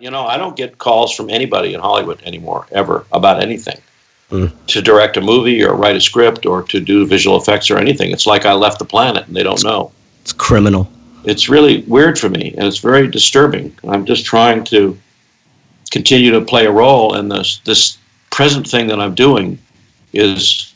I don't get calls from anybody in Hollywood anymore, ever, about anything. To direct a movie or write a script or to do visual effects or anything. It's like I left the planet and they don't know. It's criminal. It's really weird for me, and it's very disturbing. I'm just trying to continue to play a role, and this present thing that I'm doing is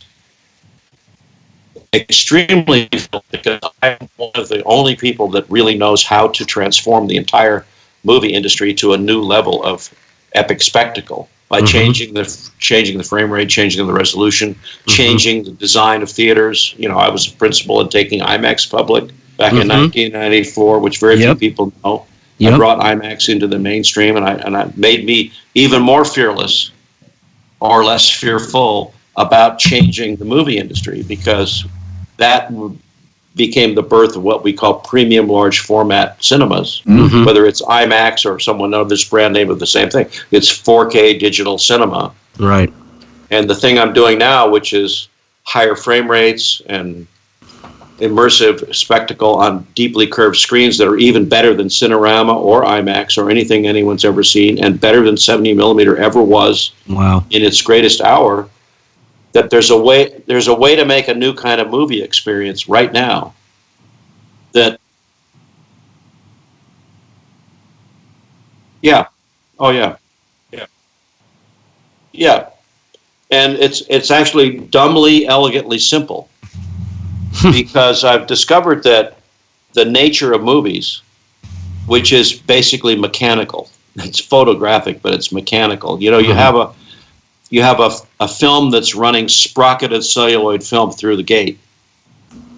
extremely difficult because I'm one of the only people that really knows how to transform the entire movie industry to a new level of epic spectacle by changing the frame rate, changing the resolution, changing the design of theaters. I was a principal in taking IMAX public back in 1994, which very few people know. I brought IMAX into the mainstream, and I made me even more fearless or less fearful about changing the movie industry, because that became the birth of what we call premium large format cinemas, whether it's IMAX or someone knows this brand name of the same thing. It's 4K digital cinema. Right. And the thing I'm doing now, which is higher frame rates and immersive spectacle on deeply curved screens that are even better than Cinerama or IMAX or anything anyone's ever seen, and better than 70 millimeter ever was in its greatest hour, that there's a way to make a new kind of movie experience right now that and it's actually dumbly elegantly simple because I've discovered that the nature of movies, which is basically mechanical, it's photographic but it's mechanical. You have a film that's running sprocketed celluloid film through the gate,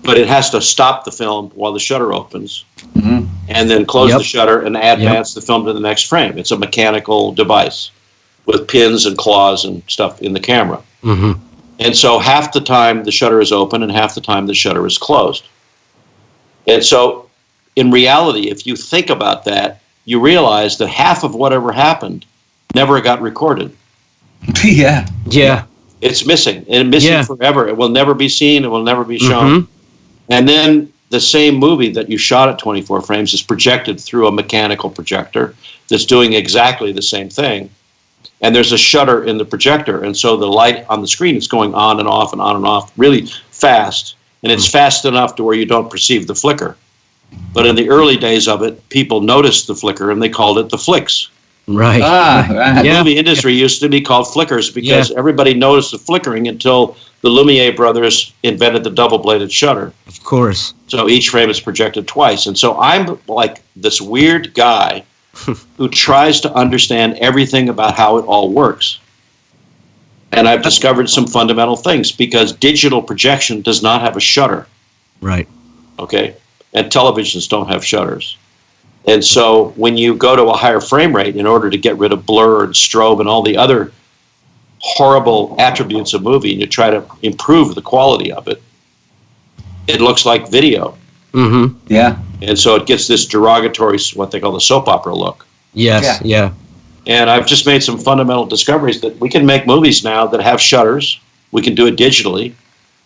but it has to stop the film while the shutter opens and then close the shutter and advance the film to the next frame. It's a mechanical device with pins and claws and stuff in the camera. And so half the time the shutter is open and half the time the shutter is closed. And so in reality, if you think about that, you realize that half of whatever happened never got recorded. Yeah. It's missing, and missing forever. It will never be seen. It will never be shown. And then the same movie that you shot at 24 frames is projected through a mechanical projector that's doing exactly the same thing. And there's a shutter in the projector, and so the light on the screen is going on and off and on and off really fast, and it's fast enough to where you don't perceive the flicker. But in the early days of it, people noticed the flicker, and they called it the flicks. Right. The movie industry used to be called flickers because everybody noticed the flickering until the Lumiere brothers invented the double-bladed shutter. Of course. So each frame is projected twice. And so I'm like this weird guy who tries to understand everything about how it all works. And I've discovered some fundamental things because digital projection does not have a shutter. Right. Okay? And televisions don't have shutters. And so when you go to a higher frame rate in order to get rid of blur and strobe and all the other horrible attributes of movie, and you try to improve the quality of it, it looks like video. Yeah. And so it gets this derogatory, what they call the soap opera look. Yes, yeah. And I've just made some fundamental discoveries that we can make movies now that have shutters. We can do it digitally.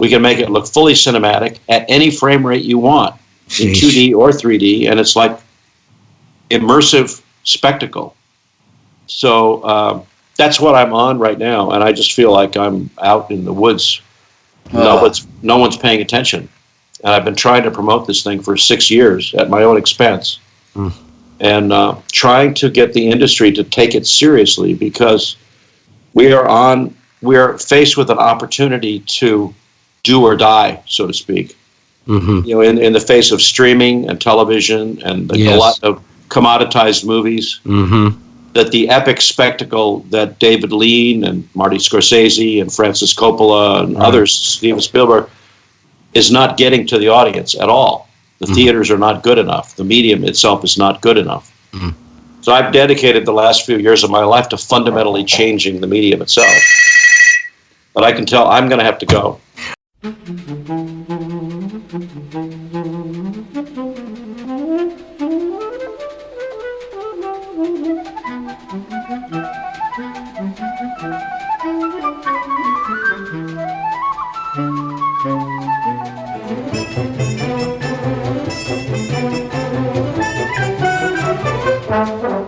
We can make it look fully cinematic at any frame rate you want in 2D or 3D, and it's like immersive spectacle. So that's what I'm on right now, and I just feel like I'm out in the woods. No one's paying attention. And I've been trying to promote this thing for 6 years at my own expense, and trying to get the industry to take it seriously because we are faced with an opportunity to do or die, so to speak. In the face of streaming and television and a lot of commoditized movies, that the epic spectacle that David Lean and Marty Scorsese and Francis Coppola and others, Steven Spielberg, is not getting to the audience at all. The theaters are not good enough. The medium itself is not good enough. So I've dedicated the last few years of my life to fundamentally changing the medium itself. But I can tell I'm going to have to go. Thank you.